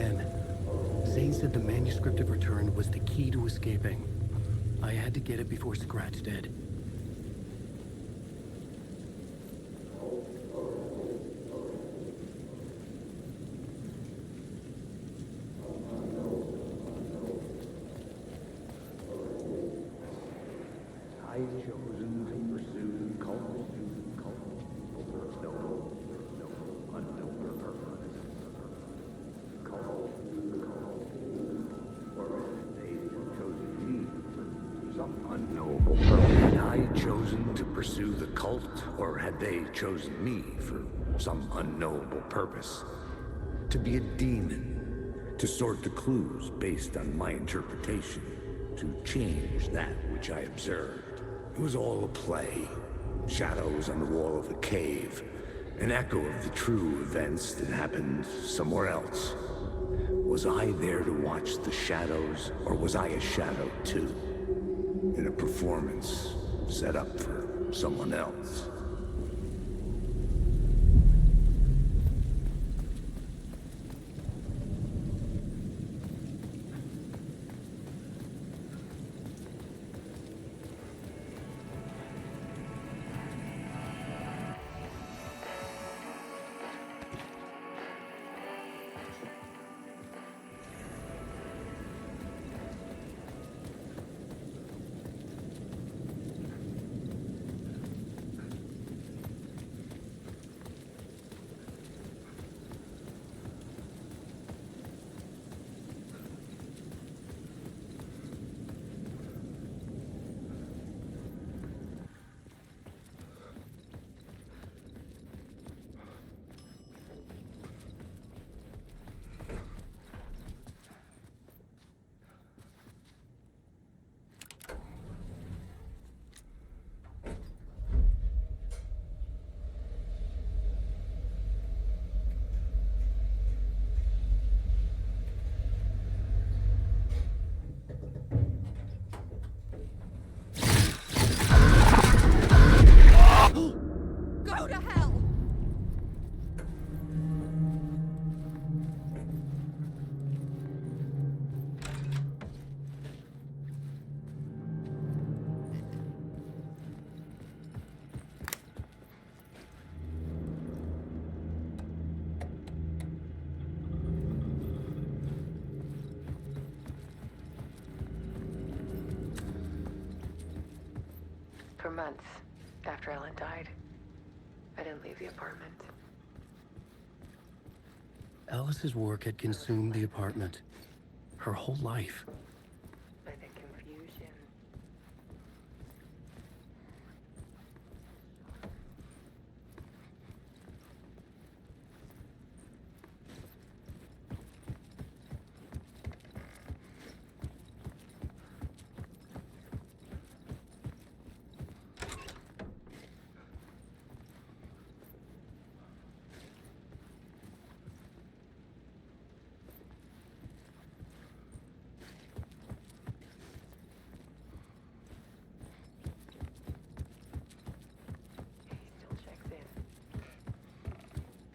again. Zane said the manuscript of return was the key to escaping. I had to get it before Scratch did. Pursue the cult, or had they chosen me for some unknowable purpose? To be a demon, to sort the clues based on my interpretation, to change that which I observed. It was all a play. Shadows on the wall of the cave, an echo of the true events that happened somewhere else. Was I there to watch the shadows, or was I a shadow too? In a performance set up for someone else. Go to hell! For months after Ellen died, I didn't leave the apartment. Alice's work had consumed the apartment. Her whole life. By the confusion.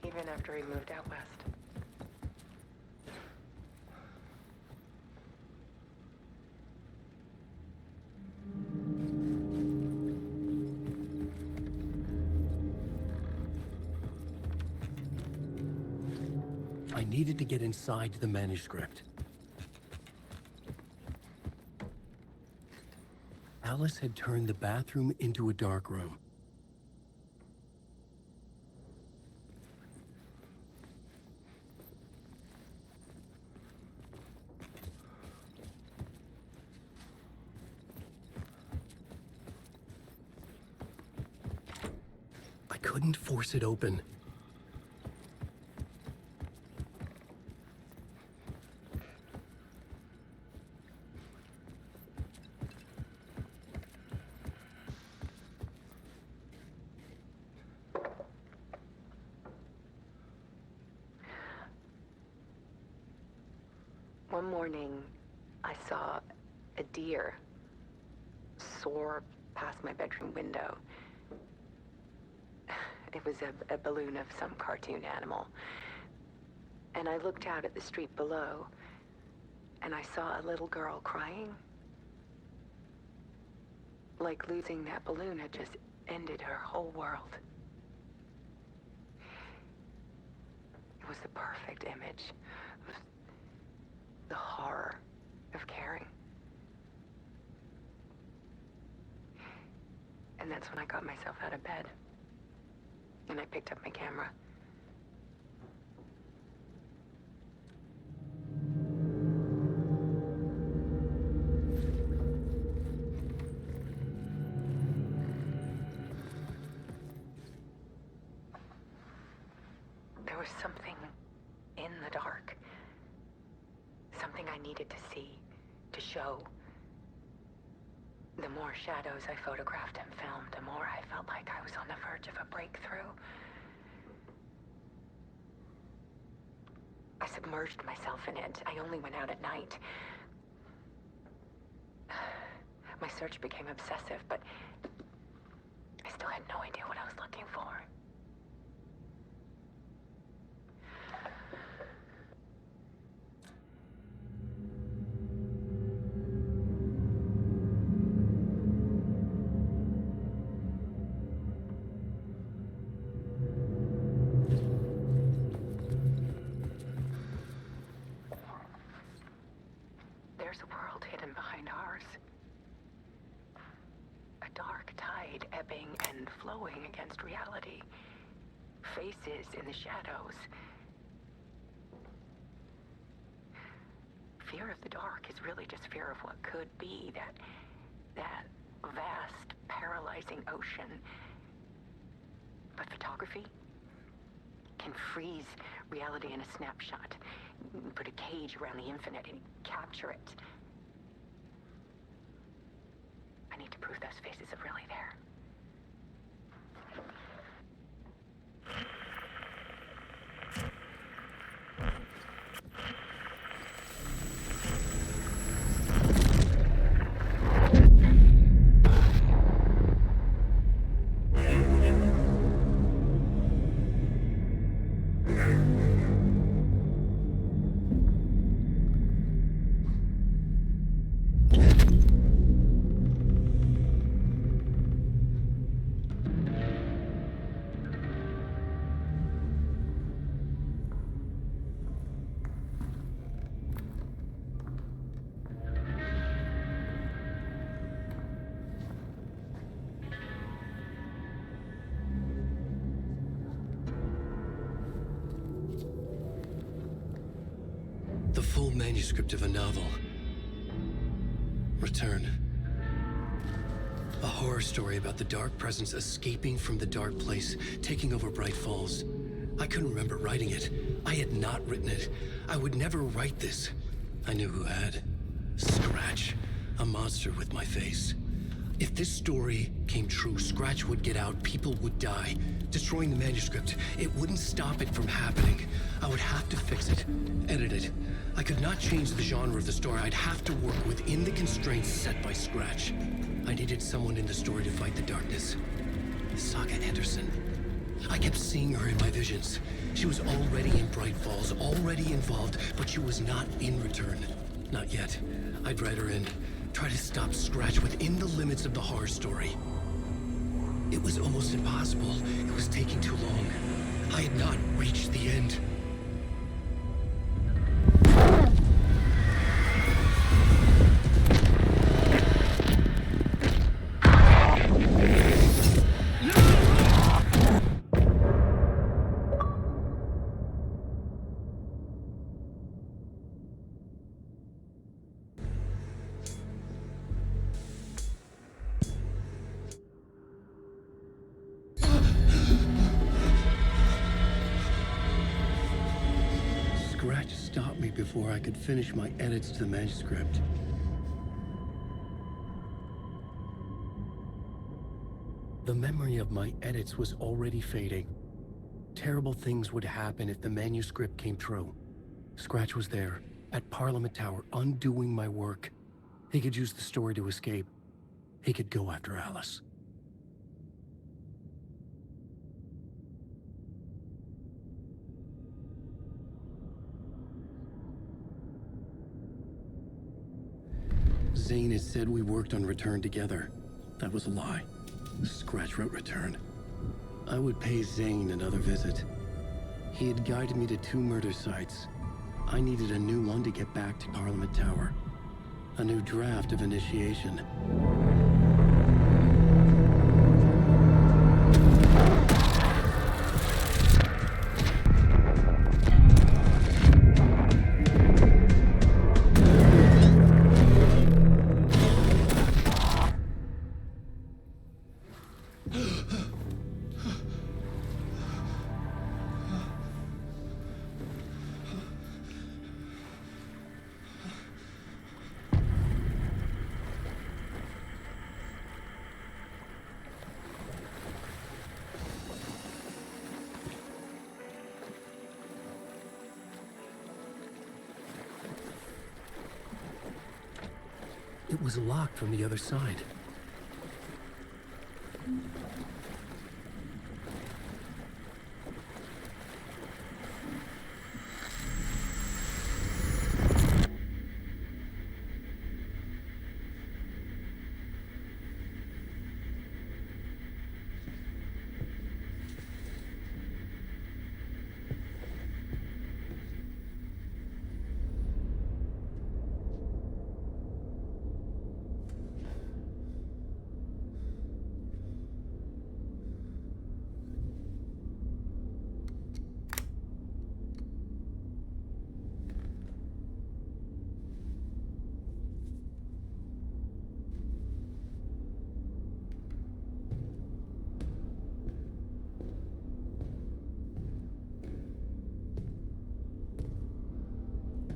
Even after he moved out west. I needed to get inside the manuscript. Alice had turned the bathroom into a dark room. I couldn't force it open. One morning, I saw a deer soar past my bedroom window. It was a balloon of some cartoon animal. And I looked out at the street below, and I saw a little girl crying. Like losing that balloon had just ended her whole world. It was the perfect image of the horror of caring. And that's when I got myself out of bed. And I picked up my camera. There was something in the dark. Something I needed to see, to show. The more shadows I photographed and filmed, the more I felt like I was on the verge of a breakthrough. I submerged myself in it. I only went out at night. My search became obsessive, but I still had no idea what I was looking for. There's a world hidden behind ours. A dark tide ebbing and flowing against reality. Faces in the shadows. Fear of the dark is really just fear of what could be, that vast, paralyzing ocean. But photography can freeze reality in a snapshot. Put a cage around the infinite and capture it. I need to prove those faces are really there. The full manuscript of a novel. Return. A horror story about the dark presence escaping from the dark place, taking over Bright Falls. I couldn't remember writing it. I had not written it. I would never write this. I knew who had. Scratch. A monster with my face. If this story came true, Scratch would get out, people would die. Destroying the manuscript, it wouldn't stop it from happening. I would have to fix it, edit it. I could not change the genre of the story. I'd have to work within the constraints set by Scratch. I needed someone in the story to fight the darkness. Saga Anderson. I kept seeing her in my visions. She was already in Bright Falls, already involved, but she was not in Return. Not yet. I'd write her in. Try to stop Scratch within the limits of the horror story. It was almost impossible. It was taking too long. I had not reached the end. Scratch stopped me before I could finish my edits to the manuscript. The memory of my edits was already fading. Terrible things would happen if the manuscript came true. Scratch was there, at Parliament Tower, undoing my work. He could use the story to escape. He could go after Alice. Zane had said we worked on Return together. That was a lie. Scratch wrote Return. I would pay Zane another visit. He had guided me to 2 murder sites. I needed a new one to get back to Parliament Tower. A new draft of initiation. It was locked from the other side.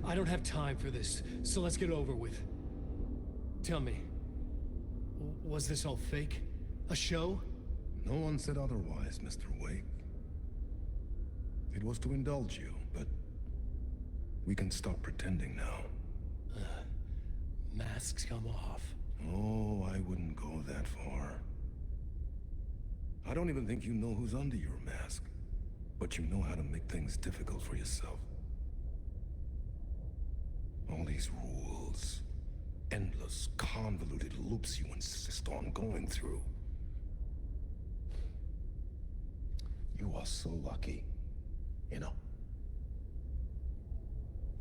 I don't have time for this, so let's get over with. Tell me, was this all fake? A show? No one said otherwise, Mr. Wake. It was to indulge you, but we can stop pretending now. Masks come off. Oh, I wouldn't go that far. I don't even think you know who's under your mask, but you know how to make things difficult for yourself. All these rules, endless, convoluted loops you insist on going through. You are so lucky, you know.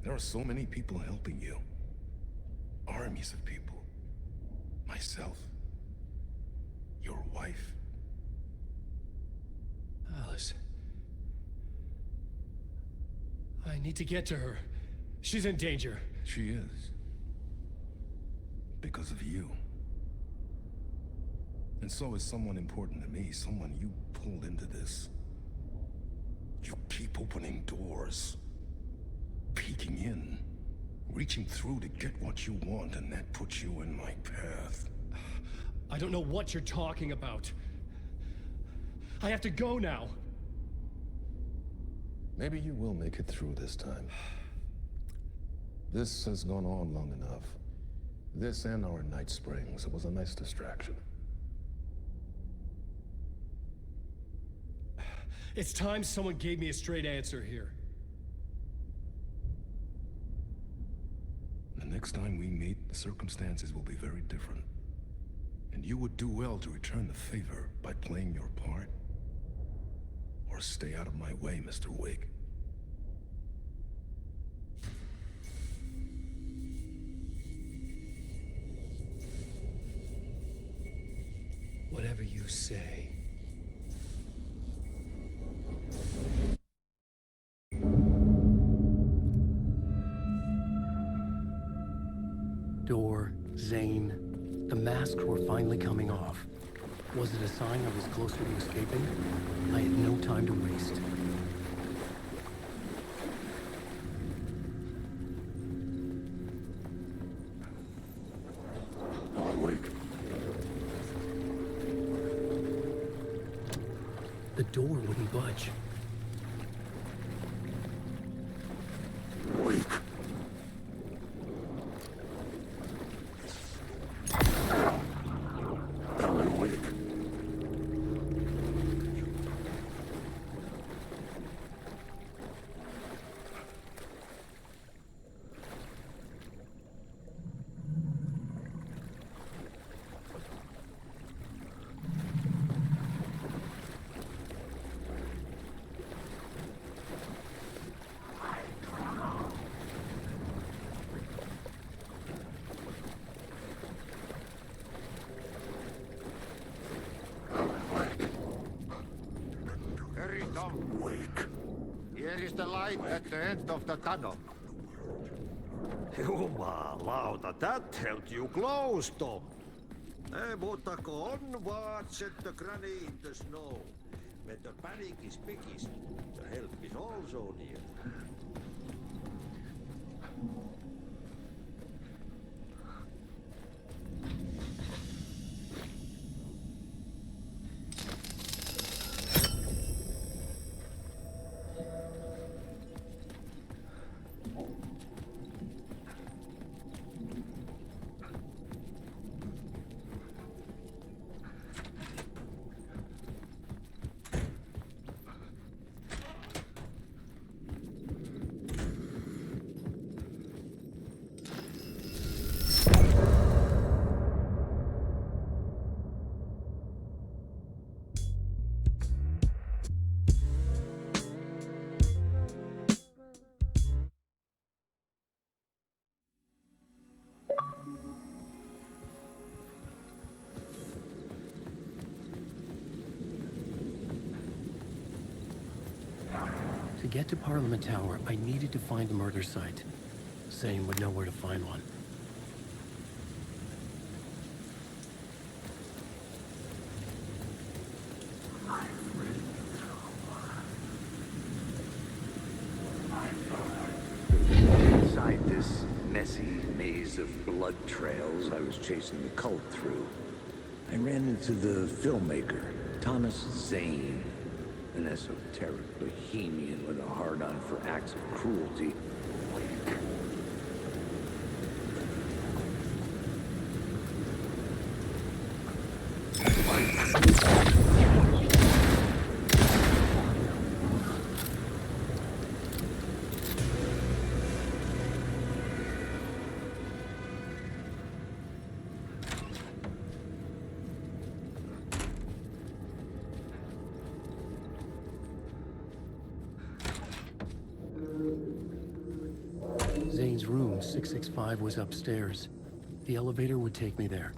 There are so many people helping you. Armies of people. Myself. Your wife. Alice. I need to get to her. She's in danger. She is. Because of you. And so is someone important to me, someone you pulled into this. You keep opening doors. Peeking in. Reaching through to get what you want, and that puts you in my path. I don't know what you're talking about. I have to go now. Maybe you will make it through this time. This has gone on long enough. This and our Night Springs. It was a nice distraction. It's time someone gave me a straight answer here. The next time we meet, the circumstances will be very different. And you would do well to return the favor by playing your part. Or stay out of my way, Mr. Wake. Whatever you say. Door, Zane. The masks were finally coming off. Was it a sign I was closer to escaping? I had no time to waste. Wake. The door wouldn't budge. Wake. Alan Wake. the light at the end of the tunnel. Jumalauta, that held you close, Tom. Ei muuta kuin onward, set the granny in the snow. When the panic is biggest, the help is also near. To get to Parliament Tower, I needed to find the murder site. Zane would know where to find one. Inside this messy maze of blood trails I was chasing the cult through, I ran into the filmmaker, Thomas Zane, an esoteric bohemian with a hard-on for acts of cruelty. Zane's room, 665, was upstairs. The elevator would take me there.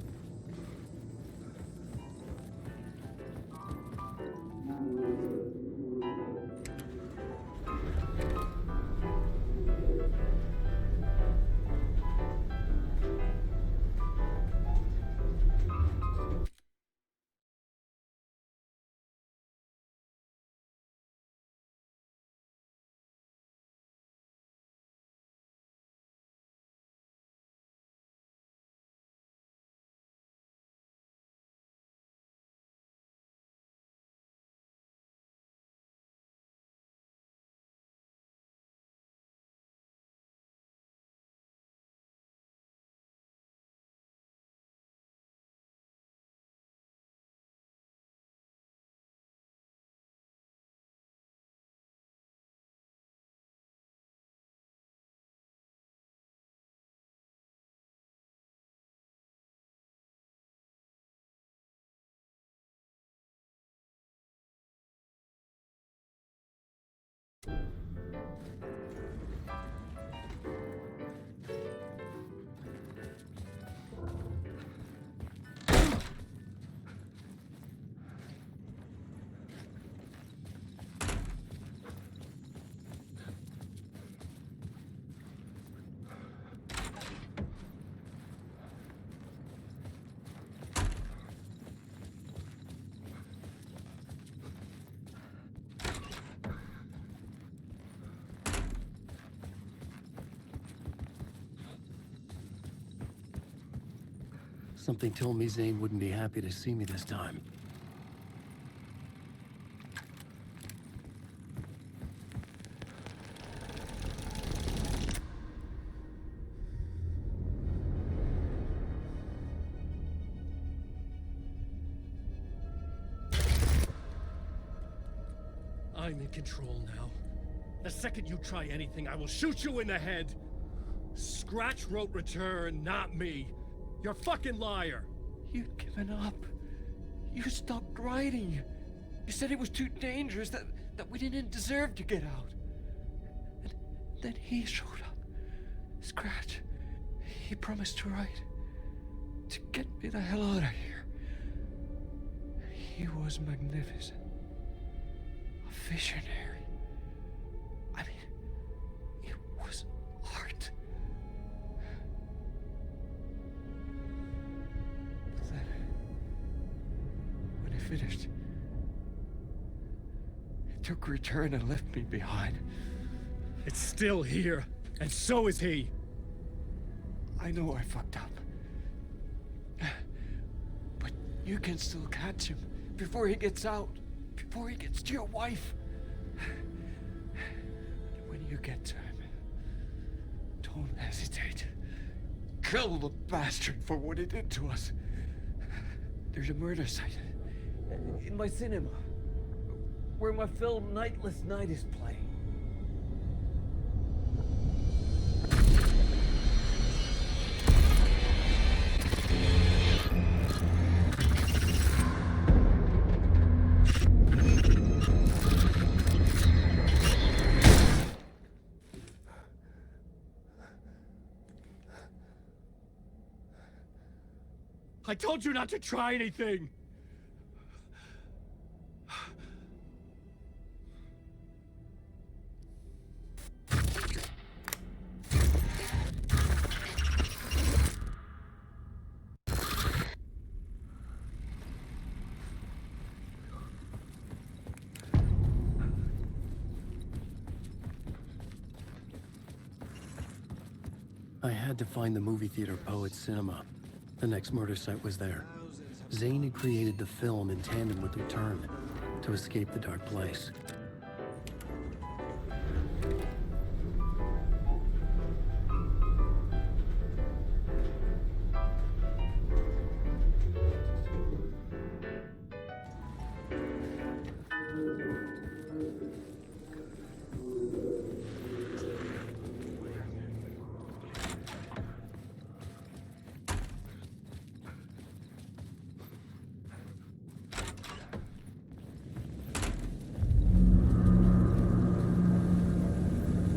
Something told me Zane wouldn't be happy to see me this time. I'm in control now. The second you try anything, I will shoot you in the head. Scratch wrote return, not me. You're a fucking liar. You'd given up. You stopped writing. You said it was too dangerous, that we didn't deserve to get out. And then he showed up. Scratch. He promised to write. To get me the hell out of here. He was magnificent. A visionary. I mean, finished. It took a return and left me behind. It's still here, and so is he. I know I fucked up. But you can still catch him before he gets out, before he gets to your wife. And when you get to him, don't hesitate. Kill the bastard for what he did to us. There's a murder site in my cinema where my film Nightless Night is playing. I told you not to try anything! I had to find the movie theater Poet Cinema. The next murder site was there. Zane had created the film in tandem with Return to escape the dark place.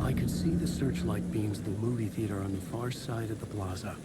I could see the searchlight beams of the movie theater on the far side of the plaza.